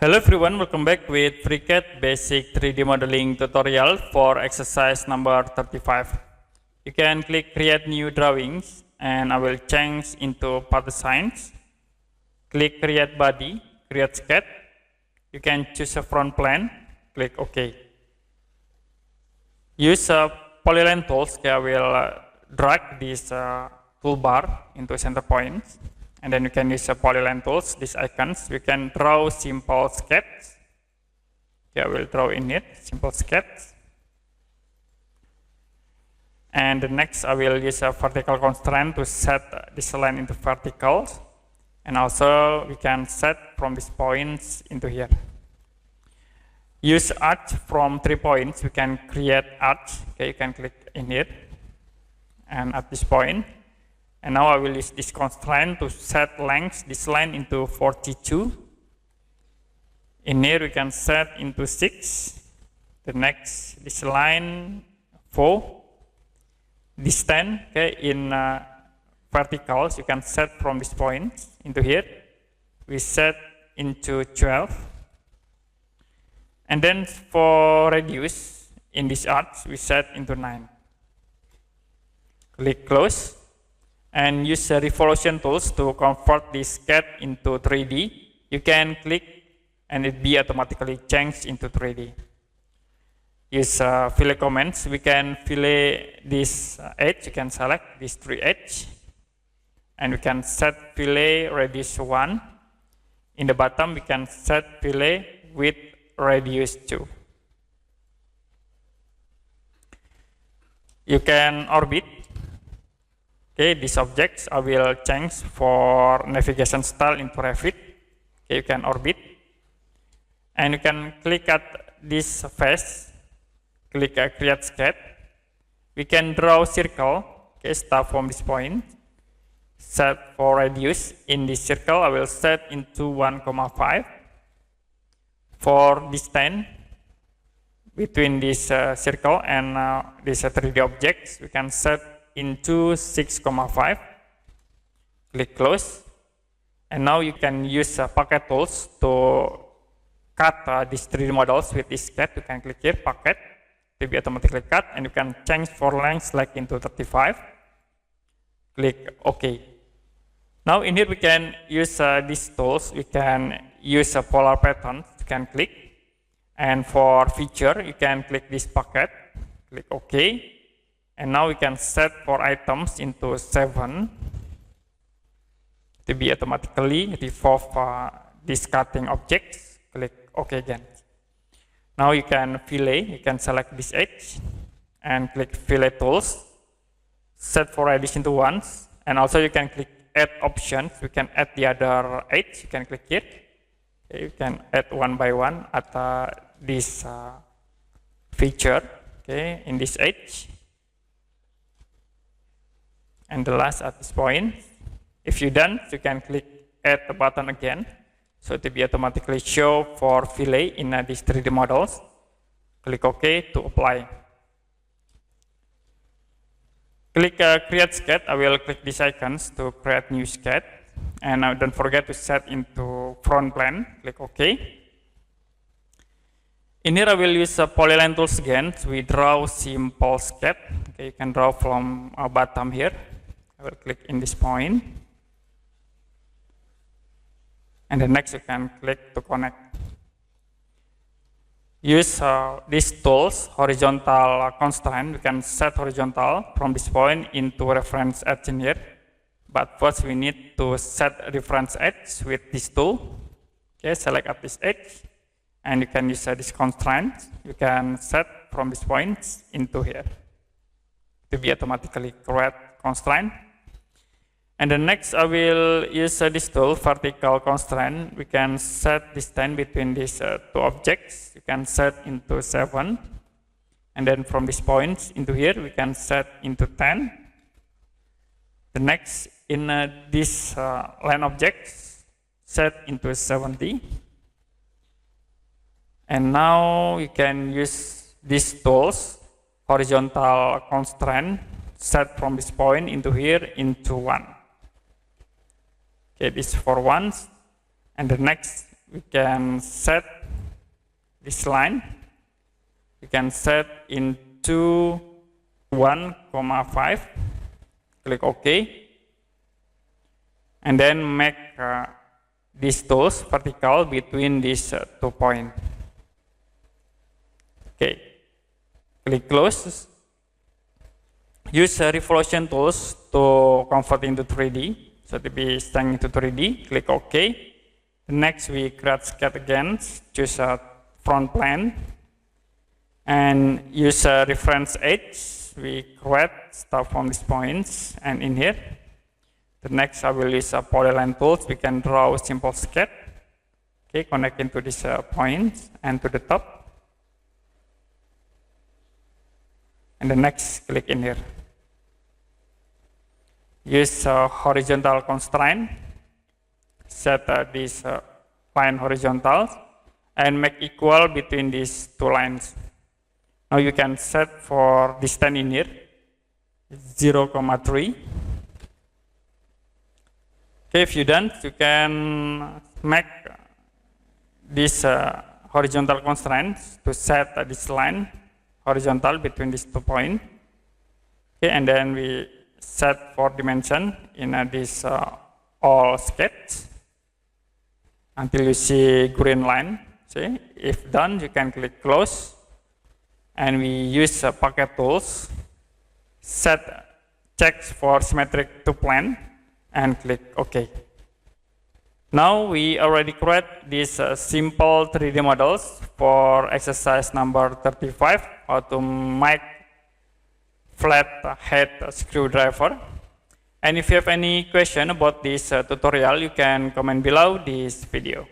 Hello everyone, welcome back with FreeCAD basic 3D modeling tutorial for exercise number 35. You can click create new drawings and I will change into path designs. Click create body, create sketch. You can choose a front plane, click OK. Use polyline tools. I will drag this toolbar into center points. And then you can use polyline tools, these icons. We can draw simple sketch. Okay, I will draw in it, simple sketch. And the next, I will use a vertical constraint to set this line into vertical. And also, we can set from these points into here. Use arch from 3 points. We can create arch. Okay, you can click in here. And at this point. And now I will use this constraint to set length this line into 42. In here we can set into 6. The next this line 4. This 10. Okay, in verticals you can set from this point into here. We set into 12. And then for radius in this arch we set into 9. Click close. And use the revolution tools to convert this sketch into 3D. You can click and it be automatically changed into 3D. Use fillet commands. We can fillet this edge. You can select these 3 edges. And we can set fillet radius 1. In the bottom, we can set fillet with radius 2. You can orbit. Okay, these objects I will change for navigation style into Revit. Okay, you can orbit. And you can click at this face. Click create sketch. We can draw circle. Okay, start from this point. Set for radius. In this circle, I will set into 1,5. For distance between this circle and this 3D objects, we can set into 6,5. Click close. And now you can use pocket tools to cut these 3D models with this sketch. You can click here, pocket, to be automatically cut, and you can change for length like into 35. Click OK. Now in here we can use these tools. We can use a polar pattern. You can click. And for feature, you can click this pocket. Click OK. And now we can set for items into 7 to be automatically remove these cutting objects. Click OK again. Now you can fillet. You can select this edge and click fillet tools. Set for radius into 1. And also you can click add options. You can add the other edge. You can click here. Okay, you can add one by one at this feature. Okay, in this edge. And the last at this point. If you're done, you can click add the button again. So to be automatically show for fillet in these 3D models. Click OK to apply. Click create sketch. I will click these icons to create new sketch. And now don't forget to set into front plane. Click OK. In here I will use polyline tools again. So we draw simple sketch. Okay, you can draw from bottom here. I will click in this point. And then next you can click to connect. Use these tools, horizontal constraint. We can set horizontal from this point into reference edge in here. But first we need to set reference edge with this tool. Okay, select at this edge. And you can use this constraint. You can set from this point into here to be automatically create constraint. And the next I will use this tool, vertical constraint. We can set distance between these 2 objects. You can set into 7. And then from this point into here, we can set into 10. The next, in this line objects, set into 70. And now you can use these tools, horizontal constraint, set from this point into here into 1. Okay, this for 1. And the next we can set this line. We can set into 1,5. Click OK. And then make these tools vertical between these 2 points. Okay. Click close. Use revolution tools to convert into 3D. So to be staying into 3D, click OK. Next, we create sketch again. Choose a front plane and use a reference edge. We create start from these points and in here. The next, I will use a polyline tools. We can draw a simple sketch. Okay, connecting to these points and to the top. And the next, click in here. Use horizontal constraint. Set this line horizontal and make equal between these 2 lines. Now you can set for distance in here 0,3. Okay, if you done, you can make this horizontal constraints to set this line horizontal between these 2 points. Okay, and then we set for dimension in this all sketch until you see green line. See, if done, you can click close, and we use pocket tools. Set checks for symmetric to plane and click OK. Now we already create these simple 3D models for exercise number 35, how to make flat head screwdriver. And if you have any question about this tutorial, you can comment below this video.